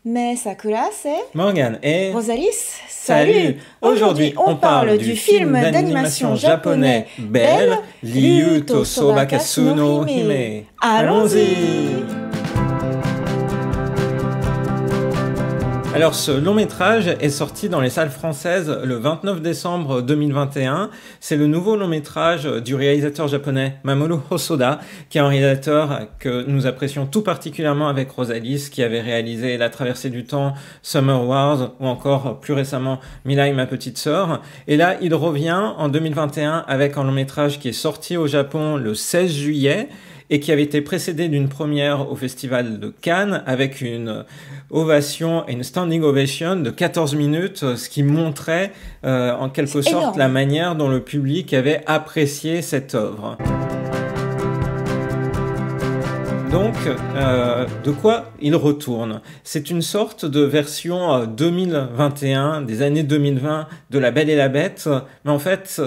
Mais Sakura, c'est Morgane et Rosalis. salut. Aujourd'hui, on parle du film d'animation japonais Belle, Ryuto Sobakasu no Hime. Allons-y. Alors ce long métrage est sorti dans les salles françaises le 29 décembre 2021. C'est le nouveau long métrage du réalisateur japonais Mamoru Hosoda, qui est un réalisateur que nous apprécions tout particulièrement avec Rosalis, qui avait réalisé La Traversée du Temps, Summer Wars ou encore plus récemment Mirai, ma petite sœur. Et là, il revient en 2021 avec un long métrage qui est sorti au Japon le 16 juillet et qui avait été précédé d'une première au Festival de Cannes avec une ovation et une standing ovation de 14 minutes, ce qui montrait en quelque sorte la manière dont le public avait apprécié cette œuvre. Donc, de quoi il retourne? C'est une sorte de version 2021, des années 2020 de La Belle et la Bête, mais en fait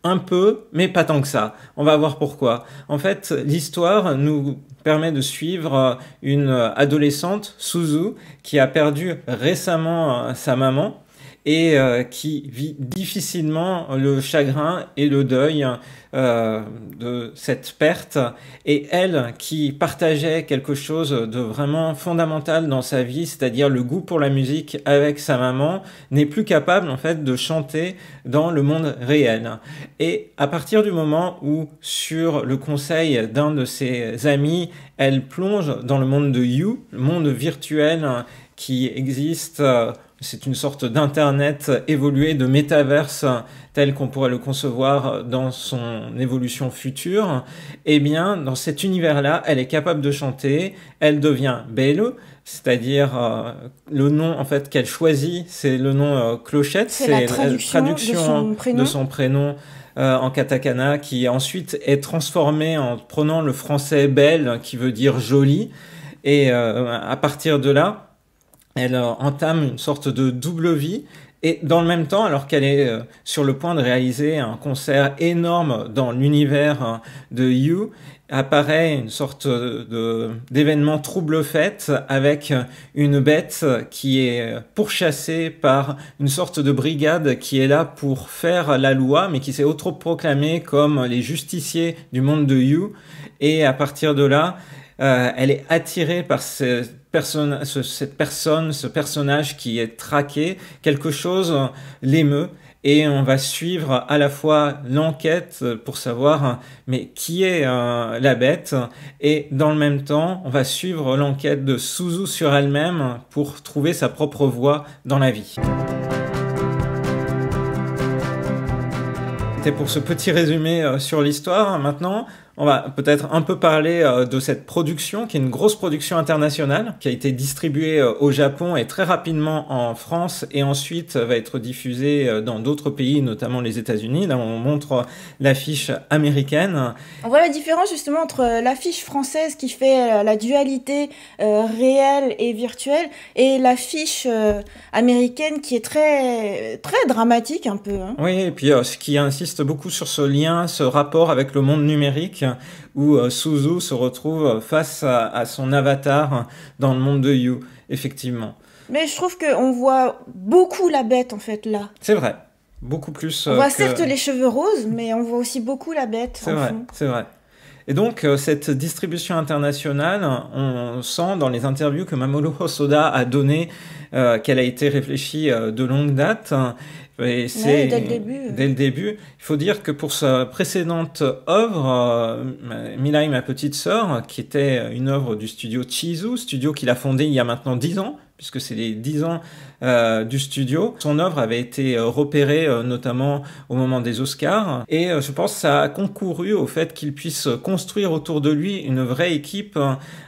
un peu, mais pas tant que ça. On va voir pourquoi. En fait, l'histoire nous permet de suivre une adolescente, Suzu, qui a perdu récemment sa maman et qui vit difficilement le chagrin et le deuil de cette perte. Et elle, qui partageait quelque chose de vraiment fondamental dans sa vie, c'est-à-dire le goût pour la musique avec sa maman, n'est plus capable en fait de chanter dans le monde réel. Et à partir du moment où, sur le conseil d'un de ses amis, elle plonge dans le monde de You, le monde virtuel qui existe, c'est une sorte d'internet évolué, de métaverse tel qu'on pourrait le concevoir dans son évolution future. Eh bien, dans cet univers-là, elle est capable de chanter, elle devient Belle, c'est-à-dire le nom en fait qu'elle choisit, c'est le nom Clochette, c'est la traduction de son prénom en katakana, qui ensuite est transformé en prenant le français Belle, qui veut dire jolie, et à partir de là, elle entame une sorte de double vie. Et dans le même temps, alors qu'elle est sur le point de réaliser un concert énorme dans l'univers de You, apparaît une sorte d'événement trouble-fête avec une bête qui est pourchassée par une sorte de brigade qui est là pour faire la loi, mais qui s'est autoproclamée comme les justiciers du monde de You. Et à partir de là, elle est attirée par ce personnage qui est traqué, quelque chose l'émeut, et on va suivre à la fois l'enquête pour savoir mais qui est la bête, et dans le même temps on va suivre l'enquête de Suzu sur elle-même pour trouver sa propre voie dans la vie. C'était pour ce petit résumé sur l'histoire. Maintenant, on va peut-être un peu parler de cette production, qui est une grosse production internationale, qui a été distribuée au Japon et très rapidement en France, et ensuite va être diffusée dans d'autres pays, notamment les États-Unis. Là, on montre l'affiche américaine. On voit la différence justement entre l'affiche française qui fait la dualité réelle et virtuelle, et l'affiche américaine qui est très dramatique un peu. Hein. Oui, et puis ce qui insiste beaucoup sur ce lien, ce rapport avec le monde numérique, où Suzu se retrouve face à son avatar dans le monde de You, effectivement. Mais je trouve qu'on voit beaucoup la bête, en fait, là. C'est vrai, beaucoup plus. On voit certes les cheveux roses, mais on voit aussi beaucoup la bête. C'est vrai, c'est vrai. Et donc, cette distribution internationale, on sent dans les interviews que Mamoru Hosoda a donné qu'elle a été réfléchie de longue date. Et c'est dès le début. Il faut dire que pour sa précédente œuvre, Mirai, ma petite sœur, qui était une œuvre du studio Chizu, studio qu'il a fondé il y a maintenant 10 ans, puisque c'est les 10 ans du studio. Son œuvre avait été repérée notamment au moment des Oscars, et je pense que ça a concouru au fait qu'il puisse construire autour de lui une vraie équipe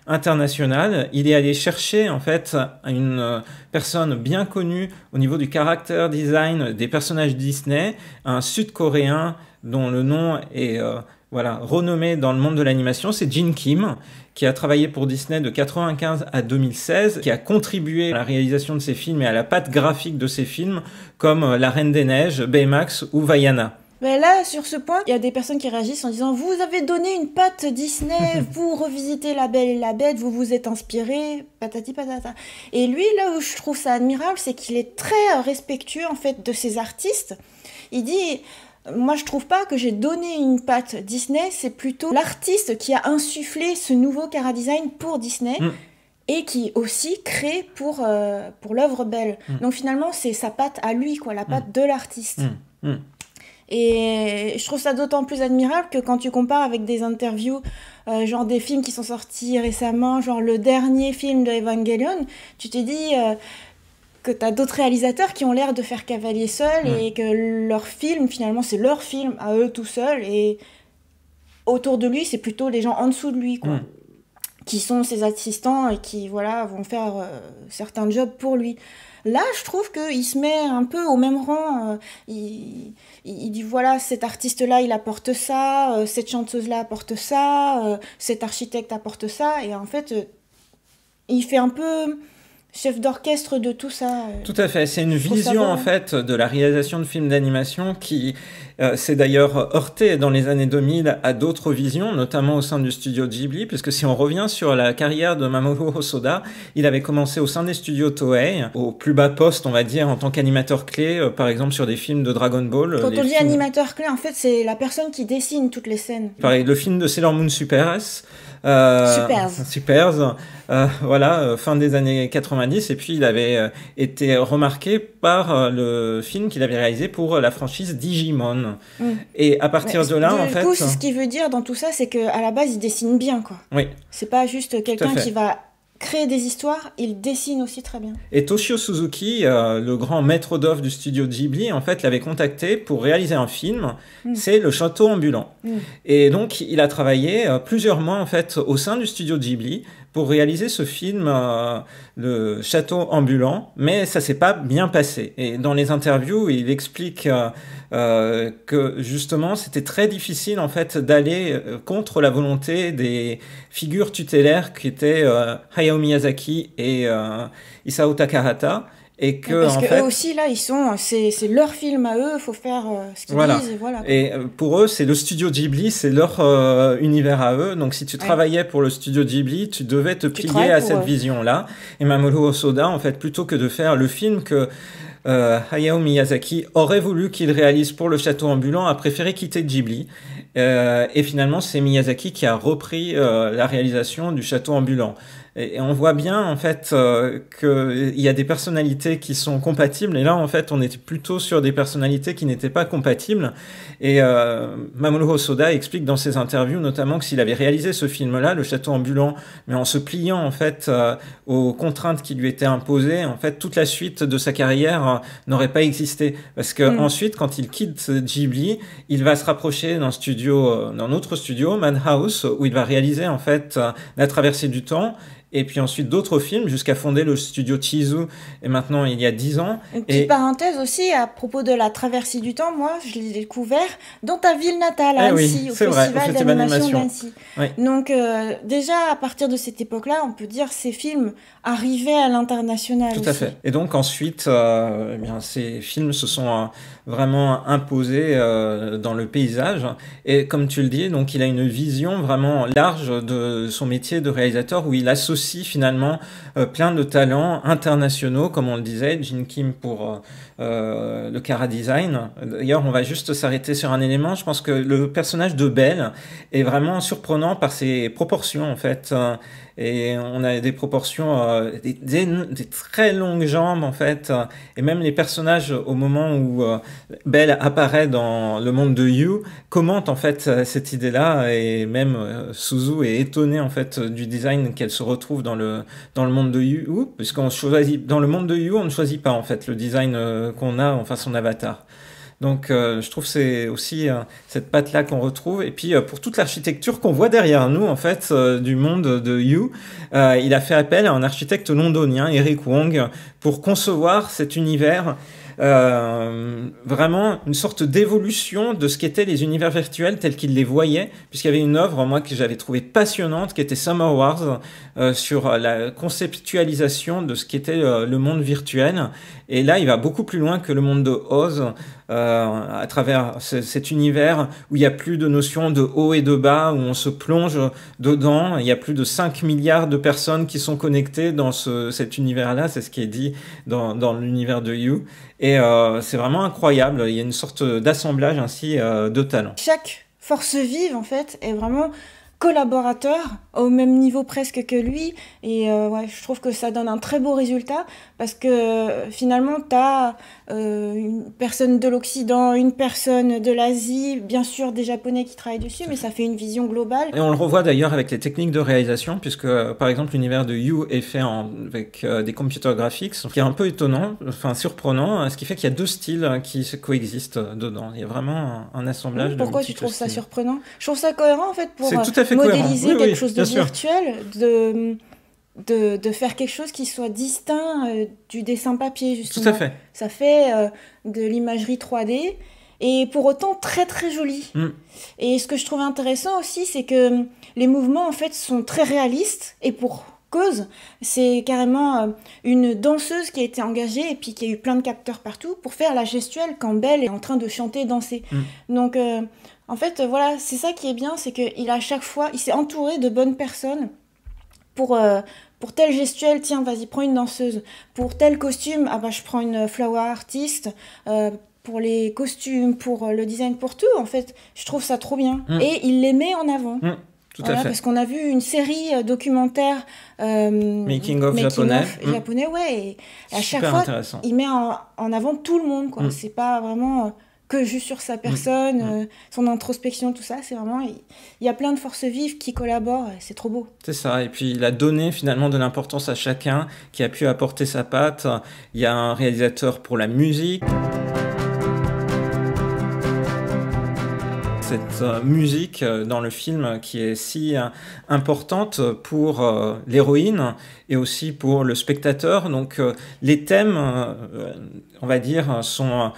internationale. Il est allé chercher en fait une personne bien connue au niveau du character design des personnages Disney, un Sud-Coréen dont le nom est renommé dans le monde de l'animation, c'est Jin Kim, qui a travaillé pour Disney de 1995 à 2016, qui a contribué à la réalisation de ses films et à la patte graphique de ses films, comme La Reine des Neiges, Baymax ou Vaiana. Mais là, sur ce point, il y a des personnes qui réagissent en disant vous avez donné une patte Disney, vous revisitez La Belle et la Bête, vous vous êtes inspiré, patati patata. Et lui, là où je trouve ça admirable, c'est qu'il est très respectueux en fait de ses artistes. Il dit moi, je trouve pas que j'ai donné une patte Disney, c'est plutôt l'artiste qui a insufflé ce nouveau chara-design pour Disney. Et qui aussi crée pour l'œuvre Belle. Donc finalement, c'est sa patte à lui, quoi, la patte de l'artiste. Et je trouve ça d'autant plus admirable que quand tu compares avec des interviews, genre des films qui sont sortis récemment, genre le dernier film de Evangelion, tu te dis que t'as d'autres réalisateurs qui ont l'air de faire cavalier seul et que leur film, finalement, c'est leur film à eux tout seuls. Et autour de lui, c'est plutôt les gens en dessous de lui, quoi. Qui sont ses assistants et qui voilà, vont faire certains jobs pour lui. Là, je trouve qu'il se met un peu au même rang. Il dit voilà, cet artiste-là, il apporte ça, cette chanteuse-là apporte ça, cet architecte apporte ça. Et en fait, il fait un peu chef d'orchestre de tout ça. Tout à fait. C'est une vision en fait de la réalisation de films d'animation qui s'est d'ailleurs heurtée dans les années 2000 à d'autres visions, notamment au sein du studio Ghibli, puisque si on revient sur la carrière de Mamoru Hosoda, il avait commencé au sein des studios Toei, au plus bas poste, on va dire, en tant qu'animateur clé, par exemple sur des films de Dragon Ball. Quand on dit animateur clé, en fait, c'est la personne qui dessine toutes les scènes. Pareil, le film de Sailor Moon Super S. Supers, voilà, fin des années 90, et puis il avait été remarqué par le film qu'il avait réalisé pour la franchise Digimon. Et à partir de là, en fait... Du coup, ce qu'il veut dire dans tout ça, c'est qu'à la base, il dessine bien, quoi. Oui. C'est pas juste quelqu'un qui va créer des histoires, il dessine aussi très bien. Et Toshio Suzuki, le grand maître d'œuvre du studio Ghibli, en fait, l'avait contacté pour réaliser un film, c'est Le Château Ambulant. Et donc, il a travaillé plusieurs mois, en fait, au sein du studio Ghibli pour réaliser ce film, Le Château Ambulant, mais ça s'est pas bien passé. Et dans les interviews, il explique que justement c'était très difficile en fait d'aller contre la volonté des figures tutélaires qui étaient Hayao Miyazaki et Isao Takahata. Et que, parce que eux aussi là ils sont c'est leur film à eux, faut faire ce qu'ils disent et voilà. Et pour eux c'est le studio Ghibli, c'est leur univers à eux, donc si tu travaillais pour le studio Ghibli tu devais te plier à cette vision là. Et Mamoru Hosoda en fait plutôt que de faire le film que Hayao Miyazaki aurait voulu qu'il réalise pour Le Château Ambulant, a préféré quitter Ghibli. Et finalement, c'est Miyazaki qui a repris la réalisation du Château Ambulant. Et on voit bien, en fait, qu'il y a des personnalités qui sont compatibles. Et là, en fait, on était plutôt sur des personnalités qui n'étaient pas compatibles. Et Mamoru Hosoda explique dans ses interviews, notamment, que s'il avait réalisé ce film-là, Le Château Ambulant, mais en se pliant, en fait, aux contraintes qui lui étaient imposées, en fait, toute la suite de sa carrière n'aurait pas existé. Parce que ensuite, quand il quitte Ghibli, il va se rapprocher d'un autre studio, Madhouse, où il va réaliser, en fait, La Traversée du Temps, et puis ensuite d'autres films jusqu'à fonder le studio Chizu, et maintenant il y a 10 ans. Une petite parenthèse aussi à propos de La Traversée du Temps, moi je l'ai découvert dans ta ville natale, à Annecy, au Festival d'animation d'Annecy. Donc déjà à partir de cette époque-là, on peut dire ces films arrivaient à l'international. Tout à fait. Et donc ensuite, eh bien, ces films se sont vraiment imposés dans le paysage. Et comme tu le dis, donc il a une vision vraiment large de son métier de réalisateur où il associe finalement plein de talents internationaux, comme on le disait, Gene Kim pour le chara-design. D'ailleurs, on va juste s'arrêter sur un élément. Je pense que le personnage de Belle est vraiment surprenant par ses proportions, en fait. Et on a des proportions, des très longues jambes, en fait. Et même les personnages, au moment où Belle apparaît dans le monde de You, commentent, en fait, cette idée-là. Et même Suzu est étonnée, en fait, du design qu'elle se retrouve dans le monde de You, puisqu'on choisit, dans le monde de You, on ne choisit pas, en fait, le design qu'on a, enfin, son avatar. Donc je trouve que c'est aussi cette patte-là qu'on retrouve. Et puis pour toute l'architecture qu'on voit derrière nous, en fait, du monde de You, il a fait appel à un architecte londonien, Eric Wong, pour concevoir cet univers. Vraiment une sorte d'évolution de ce qu'étaient les univers virtuels tels qu'il les voyait, puisqu'il y avait une œuvre, moi, que j'avais trouvée passionnante, qui était Summer Wars, sur la conceptualisation de ce qu'était le monde virtuel. Et là, il va beaucoup plus loin que le monde de Oz. à travers cet univers où il y a plus de notion de haut et de bas, où on se plonge dedans. Il y a plus de 5 milliards de personnes qui sont connectées dans cet univers-là, c'est ce qui est dit dans l'univers de You. Et c'est vraiment incroyable, il y a une sorte d'assemblage ainsi de talents. Chaque force vive, en fait, est vraiment collaborateur au même niveau presque que lui, et ouais, je trouve que ça donne un très beau résultat, parce que finalement t'as une personne de l'Occident, une personne de l'Asie, bien sûr des Japonais qui travaillent dessus, mais ça fait une vision globale. Et on le revoit d'ailleurs avec les techniques de réalisation, puisque par exemple l'univers de You est fait avec des computer graphics, ce qui est un peu étonnant, enfin surprenant, ce qui fait qu'il y a deux styles qui coexistent dedans. Il y a vraiment un assemblage. Pourquoi tu trouves ça surprenant? Je trouve ça cohérent en fait pour tout à fait modéliser quelque chose de sûr. virtuel, de faire quelque chose qui soit distinct du dessin papier, justement. Tout à fait. Ça fait de l'imagerie 3D, et pour autant très très joli. Et ce que je trouve intéressant aussi, c'est que les mouvements en fait sont très réalistes, et pour cause, c'est carrément une danseuse qui a été engagée et puis qui a eu plein de capteurs partout pour faire la gestuelle quand Belle est en train de chanter et danser. Donc en fait voilà, c'est ça qui est bien, c'est qu'il à chaque fois, il s'est entouré de bonnes personnes pour telle gestuelle, tiens, vas-y, prends une danseuse. Pour tel costume, ah bah je prends une flower artist. Pour les costumes, pour le design, pour tout, en fait, je trouve ça trop bien. Et il les met en avant. Tout à fait. Parce qu'on a vu une série documentaire Making of japonais, ouais, et à chaque fois, il met en avant tout le monde, quoi. C'est pas vraiment que juste sur sa personne, son introspection, tout ça. C'est vraiment, il y a plein de forces vives qui collaborent, et c'est trop beau. C'est ça, et puis il a donné finalement de l'importance à chacun qui a pu apporter sa patte. Il y a un réalisateur pour la musique. Cette musique dans le film qui est si importante pour l'héroïne et aussi pour le spectateur. Donc les thèmes, on va dire, sont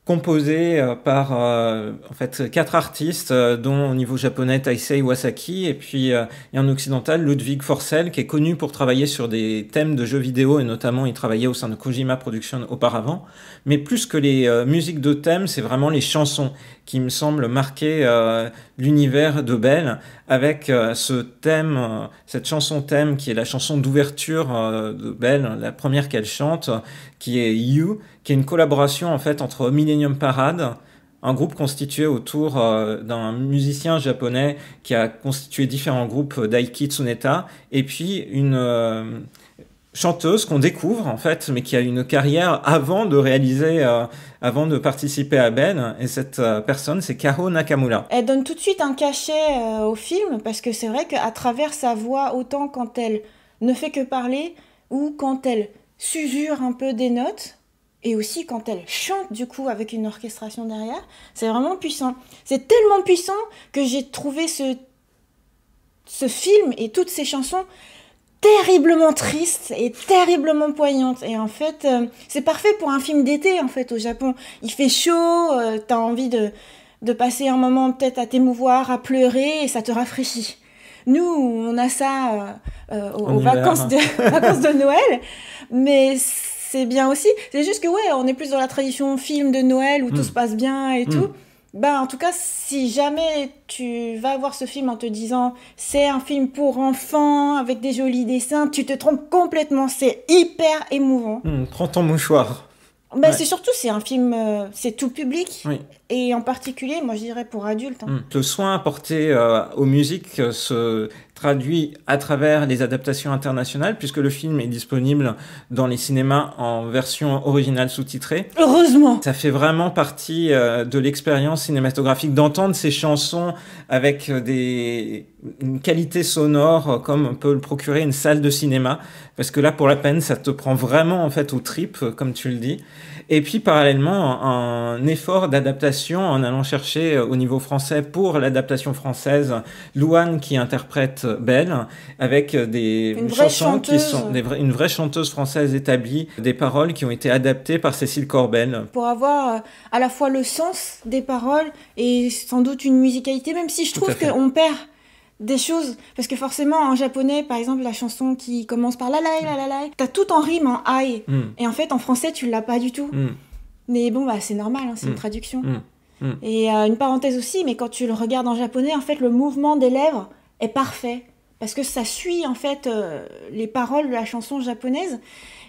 composé par en fait 4 artistes, dont au niveau japonais Taisei Iwasaki, et puis et en occidental Ludwig Forssell, qui est connu pour travailler sur des thèmes de jeux vidéo, et notamment il travaillait au sein de Kojima Productions auparavant. Mais plus que les musiques de thème, c'est vraiment les chansons qui me semblent marquer l'univers de Belle, avec ce thème, cette chanson thème qui est la chanson d'ouverture de Belle, la première qu'elle chante, qui est You, qui est une collaboration en fait entre Millennium Parade, un groupe constitué autour d'un musicien japonais qui a constitué différents groupes, Daiki Tsuneta, et puis une chanteuse qu'on découvre en fait, mais qui a une carrière avant de réaliser, avant de participer à Ben, et cette personne c'est Kaho Nakamura. Elle donne tout de suite un cachet au film, parce que c'est vrai qu'à travers sa voix, autant quand elle ne fait que parler, ou quand elle s'usure un peu des notes, et aussi quand elle chante du coup avec une orchestration derrière, c'est vraiment puissant. C'est tellement puissant que j'ai trouvé ce film et toutes ces chansons terriblement tristes et terriblement poignantes. Et en fait, c'est parfait pour un film d'été en fait au Japon. Il fait chaud, t'as envie de passer un moment peut-être à t'émouvoir, à pleurer, et ça te rafraîchit. Nous, on a ça aux vacances de Noël, mais c'est bien aussi. C'est juste que ouais, on est plus dans la tradition film de Noël où tout se passe bien et tout. Bah, en tout cas, si jamais tu vas voir ce film en te disant c'est un film pour enfants avec des jolis dessins, tu te trompes complètement. C'est hyper émouvant. Prends ton mouchoir. Bah, c'est surtout, c'est un film, c'est tout public, et en particulier, moi je dirais pour adultes. Le soin apporté aux musiques se traduit à travers les adaptations internationales, puisque le film est disponible dans les cinémas en version originale sous-titrée. Heureusement! Ça fait vraiment partie de l'expérience cinématographique d'entendre ces chansons avec une qualité sonore comme peut le procurer une salle de cinéma, parce que là, pour la peine, ça te prend vraiment en fait aux tripes, comme tu le dis. Et puis parallèlement, un effort d'adaptation en allant chercher au niveau français pour l'adaptation française Louane qui interprète Belle, avec des chansons qui sont une vraie chanteuse française établie, des paroles qui ont été adaptées par Cécile Corbel. Pour avoir à la fois le sens des paroles et sans doute une musicalité, même si je trouve qu'on perd des choses, parce que forcément en japonais par exemple la chanson qui commence par la la la la la, t'as tout en rime en ai, et en fait en français tu l'as pas du tout. Mais bon, bah, c'est normal, hein, c'est une traduction. Mm. Et une parenthèse aussi, mais quand tu le regardes en japonais, en fait, le mouvement des lèvres est parfait. Parce que ça suit, en fait, les paroles de la chanson japonaise.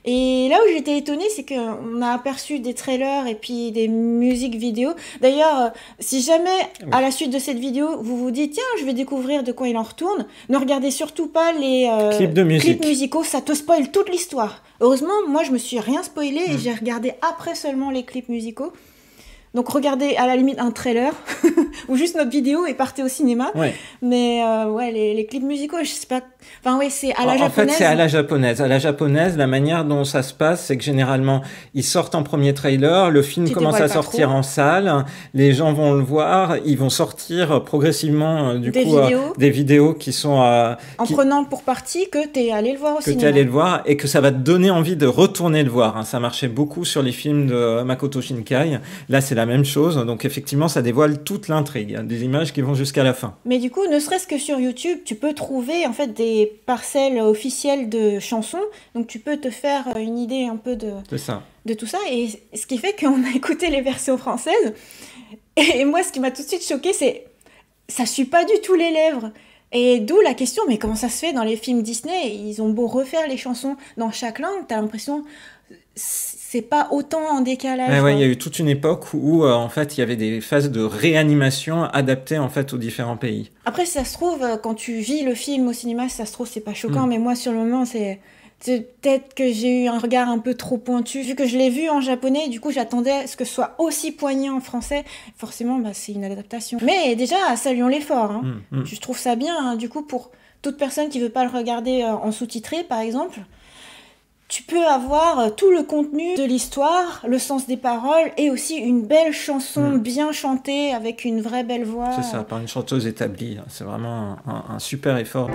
Et là où j'étais étonnée, c'est qu'on a aperçu des trailers et puis des musiques vidéo. D'ailleurs, si jamais, à la suite de cette vidéo, vous vous dites, tiens, je vais découvrir de quoi il en retourne, ne regardez surtout pas les clips musicaux, ça te spoil toute l'histoire. Heureusement, moi, je me suis rien spoilé et j'ai regardé après seulement les clips musicaux. Donc regardez à la limite un trailer ou juste notre vidéo et partez au cinéma. Ouais. Mais ouais, les clips musicaux, je sais pas. Enfin ouais, c'est à la japonaise. En fait, c'est à la japonaise. À la japonaise, la manière dont ça se passe, c'est que généralement, ils sortent en premier trailer, le film commence à sortir en salle, les gens vont le voir, ils vont sortir progressivement des vidéos qui sont en prenant pour partie que t'es allé le voir au cinéma. Que t'es allé le voir et que ça va te donner envie de retourner le voir. Ça marchait beaucoup sur les films de Makoto Shinkai. Là, c'est la même chose. Donc effectivement, ça dévoile toute l'intrigue. Des images qui vont jusqu'à la fin. Mais du coup, ne serait-ce que sur YouTube, tu peux trouver en fait des parcelles officielles de chansons. Donc tu peux te faire une idée un peu de tout ça. Et ce qui fait qu'on a écouté les versions françaises. Et moi, ce qui m'a tout de suite choquée, c'est ça suit pas du tout les lèvres. Et d'où la question, mais comment ça se fait dans les films Disney? Ils ont beau refaire les chansons dans chaque langue, t'as l'impression c'est pas autant en décalage. Ouais, il y a eu toute une époque où en fait il y avait des phases de réanimation adaptées en fait aux différents pays. Après, si ça se trouve, quand tu vis le film au cinéma, si ça se trouve c'est pas choquant, mais moi sur le moment c'est peut-être que j'ai eu un regard un peu trop pointu. Vu que je l'ai vu en japonais, du coup j'attendais à ce que ce soit aussi poignant en français. Forcément, bah, c'est une adaptation. Mais déjà, saluons l'effort. Hein. Je trouve ça bien, hein, du coup, pour toute personne qui veut pas le regarder en sous-titré, par exemple. Tu peux avoir tout le contenu de l'histoire, le sens des paroles et aussi une belle chanson bien chantée avec une vraie belle voix. C'est ça, par une chanteuse établie. C'est vraiment un super effort.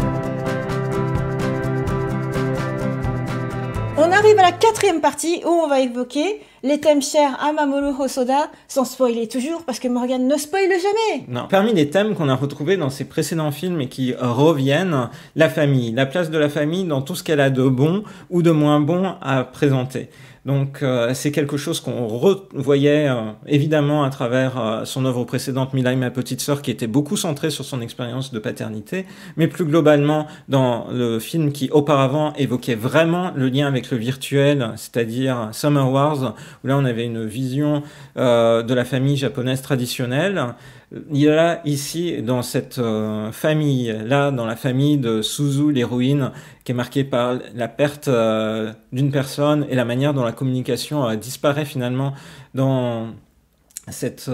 On arrive à la 4e partie où on va évoquer les thèmes chers à Mamoru Hosoda, sans spoiler toujours, parce que Morgane ne spoile jamais. Non. Parmi les thèmes qu'on a retrouvés dans ses précédents films et qui reviennent, la famille, la place de la famille dans tout ce qu'elle a de bon ou de moins bon à présenter. Donc c'est quelque chose qu'on revoyait évidemment à travers son œuvre précédente Mirai, ma petite sœur, qui était beaucoup centrée sur son expérience de paternité, mais plus globalement dans le film qui auparavant évoquait vraiment le lien avec le virtuel, c'est-à-dire Summer Wars, où là on avait une vision de la famille japonaise traditionnelle. Il y a ici, dans cette famille-là, dans la famille de Suzu, l'héroïne, qui est marquée par la perte d'une personne et la manière dont la communication disparaît finalement dans cette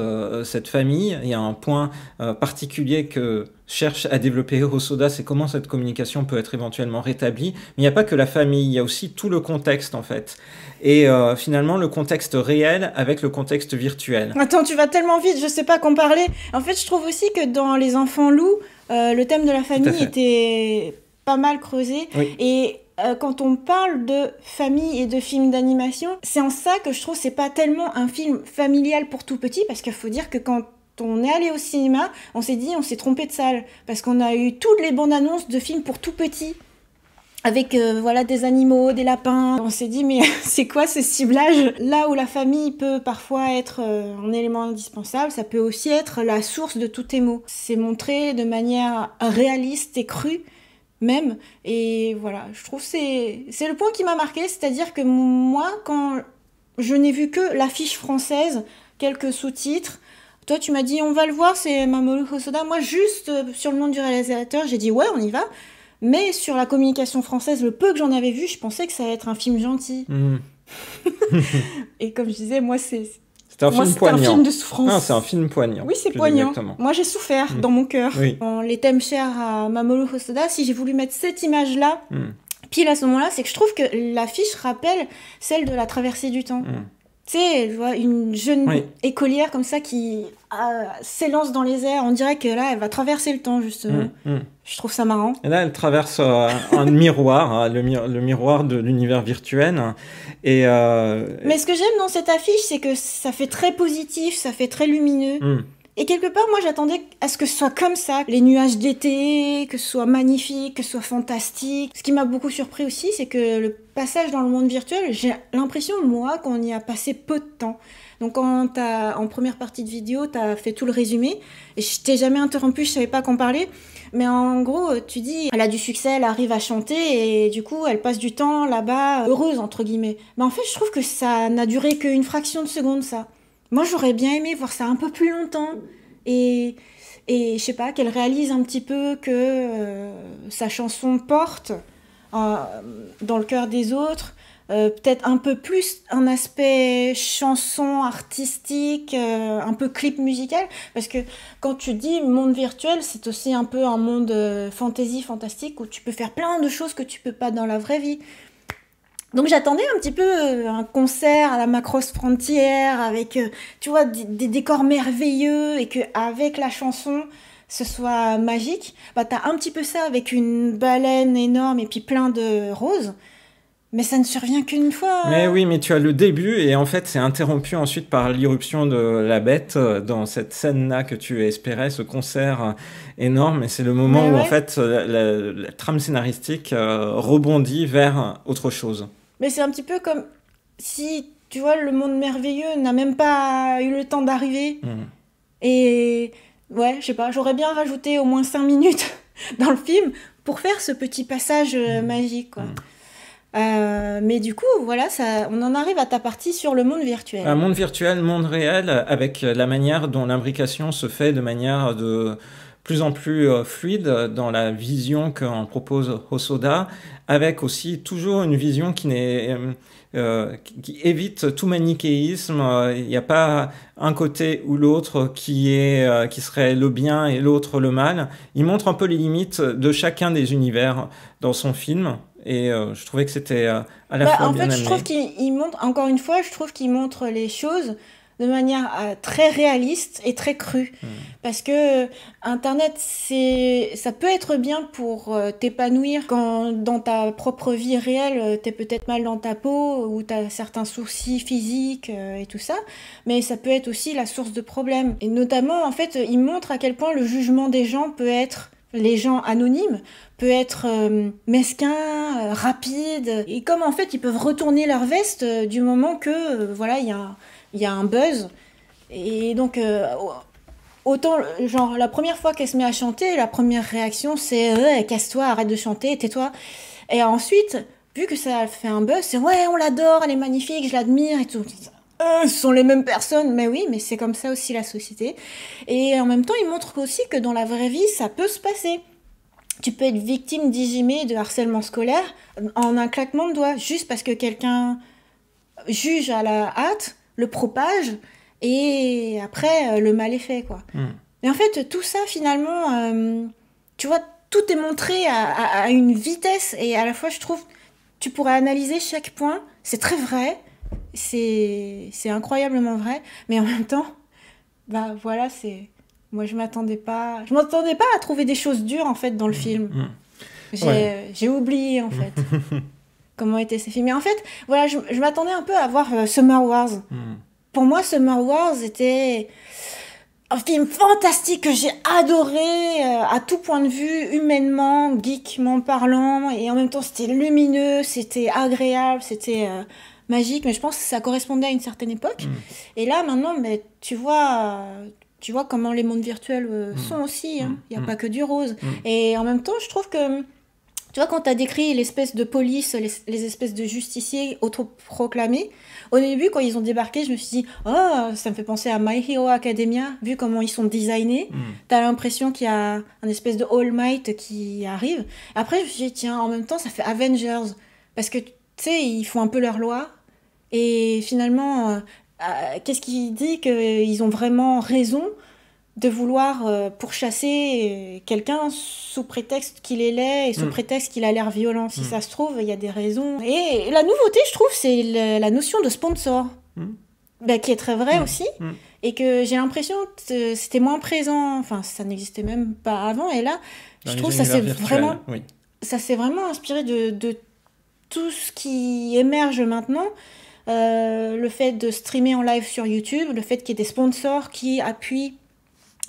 famille. Il y a un point particulier que cherche à développer Hosoda, c'est comment cette communication peut être éventuellement rétablie. Mais il n'y a pas que la famille, il y a aussi tout le contexte en fait. Et finalement le contexte réel avec le contexte virtuel. Attends, tu vas tellement vite, je sais pas qu'en parler. En fait, je trouve aussi que dans Les Enfants Loups, le thème de la famille était pas mal creusé. Oui. Et quand on parle de famille et de films d'animation, c'est en ça que je trouve que c'est pas tellement un film familial pour tout petit, parce qu'il faut dire que quand on est allé au cinéma, on s'est dit on s'est trompé de salle, parce qu'on a eu toutes les bandes annonces de films pour tout petit. Avec voilà des animaux, des lapins. On s'est dit mais c'est quoi ce ciblage? Là où la famille peut parfois être un élément indispensable, ça peut aussi être la source de tout émo. C'est montré de manière réaliste et crue même. Et voilà, je trouve que c'est le point qui m'a marqué, c'est-à-dire que moi, quand je n'ai vu que l'affiche française, quelques sous-titres, toi tu m'as dit on va le voir, c'est Mamoru Hosoda. Moi juste sur le nom du réalisateur, j'ai dit ouais on y va. Mais sur la communication française, le peu que j'en avais vu, je pensais que ça allait être un film gentil. Et comme je disais, moi, c'est un film de souffrance. Ah, c'est un film poignant. Oui, c'est poignant. Exactement. Moi, j'ai souffert dans mon cœur. Oui. Les thèmes chers à Mamoru Hosoda, si j'ai voulu mettre cette image-là, pile à ce moment-là, c'est que je trouve que l'affiche rappelle celle de la traversée du temps. Tu sais, je vois une jeune écolière comme ça qui s'élance dans les airs. On dirait que là, elle va traverser le temps, justement. Je trouve ça marrant. Et là, elle traverse un miroir, le miroir de l'univers virtuel. Et mais ce que j'aime dans cette affiche, c'est que ça fait très positif, ça fait très lumineux. Et quelque part, moi, j'attendais à ce que ce soit comme ça, les nuages d'été, que ce soit magnifique, que ce soit fantastique. Ce qui m'a beaucoup surpris aussi, c'est que le passage dans le monde virtuel, j'ai l'impression, moi, qu'on y a passé peu de temps. Donc, en première partie de vidéo, t'as fait tout le résumé, et je t'ai jamais interrompu, je savais pas qu'en parler. Mais en gros, tu dis, elle a du succès, elle arrive à chanter, et du coup, elle passe du temps là-bas, heureuse, entre guillemets. Mais en fait, je trouve que ça n'a duré qu'une fraction de seconde, ça. Moi, j'aurais bien aimé voir ça un peu plus longtemps et, et je sais pas, qu'elle réalise un petit peu que sa chanson porte euh, dans le cœur des autres. Peut-être un peu plus un aspect chanson artistique, un peu clip musical, parce que quand tu dis monde virtuel, c'est aussi un peu un monde fantasy, fantastique, où tu peux faire plein de choses que tu peux pas dans la vraie vie. Donc j'attendais un petit peu un concert à la Macross Frontier avec, tu vois, des décors merveilleux et qu'avec la chanson, ce soit magique. Bah t'as un petit peu ça avec une baleine énorme et puis plein de roses, mais ça ne survient qu'une fois. Mais oui, mais tu as le début et en fait c'est interrompu ensuite par l'irruption de la bête dans cette scène-là que tu espérais, ce concert énorme. Et c'est le moment Mais où ouais. en fait la trame scénaristique rebondit vers autre chose. Mais c'est un petit peu comme si, tu vois, le monde merveilleux n'a même pas eu le temps d'arriver. Mm. Et ouais, je sais pas, j'aurais bien rajouté au moins 5 minutes dans le film pour faire ce petit passage magique, quoi. Mm. Mais du coup, voilà, ça, on en arrive à ta partie sur le monde Un virtuel. monde virtuel, monde réel, avec la manière dont l'imbrication se fait de manière de plus en plus fluide dans la vision qu'en propose Hosoda, avec aussi toujours une vision qui n'est qui évite tout manichéisme. Il n'y a pas un côté ou l'autre qui serait le bien et l'autre le mal. Il montre un peu les limites de chacun des univers dans son film. Et je trouvais que c'était à la Bah, fois en bien fait, je trouve amené. qu'il montre, encore une fois, je trouve qu'il montre les choses de manière très réaliste et très crue. Mm. Parce que Internet, ça peut être bien pour t'épanouir quand dans ta propre vie réelle, t'es peut-être mal dans ta peau ou t'as certains soucis physiques et tout ça. Mais ça peut être aussi la source de problèmes. Et notamment, en fait, il montre à quel point le jugement des gens peut être, les gens anonymes, peut être mesquin, rapide. Et comme en fait, ils peuvent retourner leur veste du moment que, voilà, il y a un buzz. Et donc, autant, genre, la première fois qu'elle se met à chanter, la première réaction, c'est casse-toi, arrête de chanter, tais-toi. Et ensuite, vu que ça fait un buzz, c'est ouais, on l'adore, elle est magnifique, je l'admire et tout. Ce sont les mêmes personnes, mais oui, mais c'est comme ça aussi la société. Et en même temps, il montre aussi que dans la vraie vie, ça peut se passer. Tu peux être victime d'IGME, de harcèlement scolaire, en un claquement de doigts, juste parce que quelqu'un juge à la hâte, le propage, et après, le mal est fait, quoi. Mm. Mais en fait, tout ça, finalement, tu vois, tout est montré à une vitesse, et à la fois, je trouve, tu pourrais analyser chaque point, c'est très vrai, c'est incroyablement vrai, mais en même temps, bah voilà, c'est... Moi, je m'attendais pas à trouver des choses dures, en fait, dans le film. Mm. Ouais. J'ai oublié, en fait, comment étaient ces films. Mais en fait, voilà, je m'attendais un peu à voir Summer Wars. Mm. Pour moi, Summer Wars était un film fantastique que j'ai adoré à tout point de vue, humainement, geekement parlant, et en même temps c'était lumineux, c'était agréable, c'était magique, mais je pense que ça correspondait à une certaine époque. Mm. Et là maintenant, mais tu vois comment les mondes virtuels sont aussi, hein. Il n'y a pas que du rose. Mm. Et en même temps, je trouve que tu vois, quand tu as décrit l'espèce de police, les espèces de justiciers autoproclamés, au début, quand ils ont débarqué, je me suis dit, oh, ça me fait penser à My Hero Academia, vu comment ils sont designés. Mm. T'as l'impression qu'il y a un espèce de All Might qui arrive. Après, je me suis dit, tiens, en même temps, ça fait Avengers. Parce que, tu sais, ils font un peu leur loi. Et finalement, qu'est-ce qui dit qu'ils ont vraiment raison de vouloir pourchasser quelqu'un sous prétexte qu'il est laid et sous prétexte qu'il a l'air violent. Si ça se trouve, il y a des raisons. Et la nouveauté, je trouve, c'est la notion de sponsor, bah, qui est très vraie aussi, et que j'ai l'impression que c'était moins présent, enfin, ça n'existait même pas avant, et là, Dans je les trouve que univers virtuels, oui. ça s'est vraiment inspiré de tout ce qui émerge maintenant. Le fait de streamer en live sur YouTube, le fait qu'il y ait des sponsors qui appuient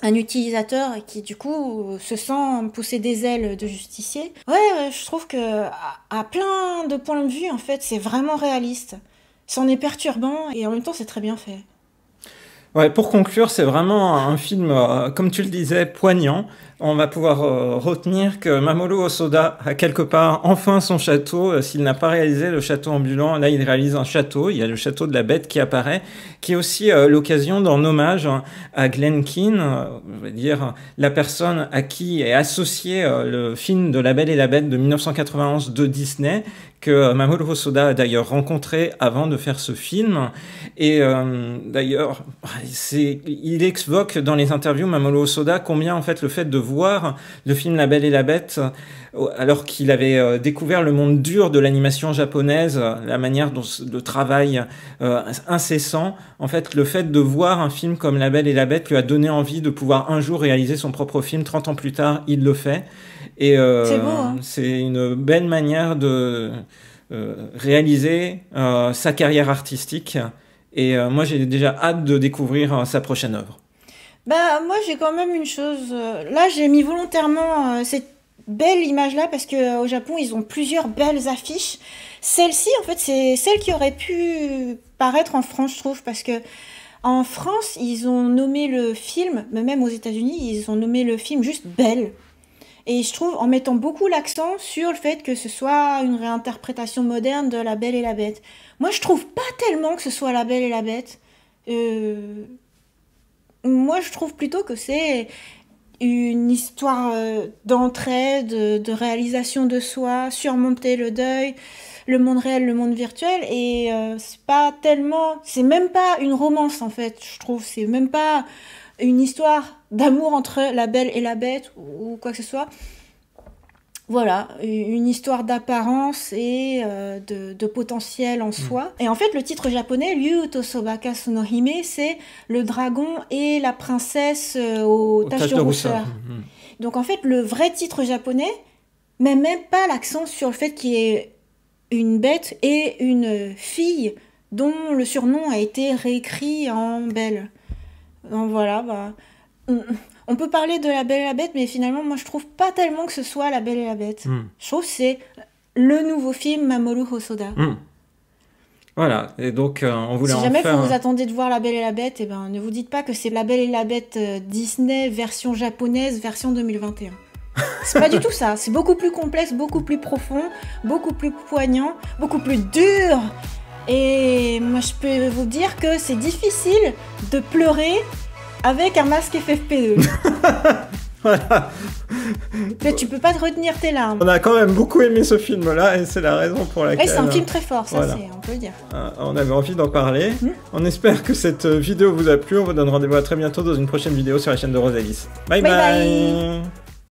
un utilisateur qui du coup se sent pousser des ailes de justicier. Ouais, je trouve que à plein de points de vue, en fait, c'est vraiment réaliste. C'en est perturbant et en même temps, c'est très bien fait. Ouais, pour conclure, c'est vraiment un film, comme tu le disais, poignant. On va pouvoir retenir que Mamoru Hosoda a quelque part enfin son château. S'il n'a pas réalisé le château ambulant, là il réalise un château. Il y a le château de la Bête qui apparaît, qui est aussi l'occasion d'en hommage à Glen Keane, je veux dire la personne à qui est associé le film de La Belle et la Bête de 1991 de Disney, que Mamoru Hosoda a d'ailleurs rencontré avant de faire ce film. Et d'ailleurs, il évoque dans les interviews, Mamoru Hosoda, combien en fait le fait de voir le film La Belle et la Bête, alors qu'il avait découvert le monde dur de l'animation japonaise, la manière dont le travail incessant, en fait le fait de voir un film comme La Belle et la Bête lui a donné envie de pouvoir un jour réaliser son propre film. 30 ans plus tard, il le fait. Et c'est beau, hein. C'est une belle manière de réaliser sa carrière artistique. Et moi, j'ai déjà hâte de découvrir sa prochaine œuvre. Bah, moi, j'ai quand même une chose. Là, j'ai mis volontairement cette belle image-là parce qu'au Japon, ils ont plusieurs belles affiches. Celle-ci, en fait, c'est celle qui aurait pu paraître en France, je trouve, parce que en France, ils ont nommé le film, mais même aux États-Unis, ils ont nommé le film juste Belle. Et je trouve, en mettant beaucoup l'accent sur le fait que ce soit une réinterprétation moderne de La Belle et la Bête. Moi, je trouve pas tellement que ce soit La Belle et la Bête. Moi, je trouve plutôt que c'est une histoire d'entraide, de réalisation de soi, surmonter le deuil, le monde réel, le monde virtuel. Et c'est pas tellement... C'est même pas une romance, en fait, je trouve. C'est même pas une histoire d'amour entre la Belle et la Bête ou quoi que ce soit. Voilà, une histoire d'apparence et de potentiel en soi. Et en fait, le titre japonais, Ryu to Sobaka no Hime, c'est le dragon et la princesse aux taches de rousseur. Donc en fait, le vrai titre japonais met même pas l'accent sur le fait qu'il y ait une bête et une fille dont le surnom a été réécrit en Belle. Donc voilà, bah... On peut parler de La Belle et la Bête, mais finalement, moi, je trouve pas tellement que ce soit La Belle et la Bête. Je trouve que c'est le nouveau film Mamoru Hosoda. Voilà, et donc on voulait en faire... Si jamais vous attendez de voir La Belle et la Bête, eh ben, ne vous dites pas que c'est La Belle et la Bête Disney version japonaise, version 2021. C'est pas du tout ça, c'est beaucoup plus complexe, beaucoup plus profond, beaucoup plus poignant, beaucoup plus dur. Et moi, je peux vous dire que c'est difficile de pleurer avec un masque FFP2. Voilà. Mais tu peux pas te retenir tes larmes. On a quand même beaucoup aimé ce film-là et c'est la raison pour laquelle... C'est un film très fort, ça, voilà. On peut le dire. On avait envie d'en parler. On espère que cette vidéo vous a plu. On vous donne rendez-vous à très bientôt dans une prochaine vidéo sur la chaîne de Rosalis. Bye bye, bye.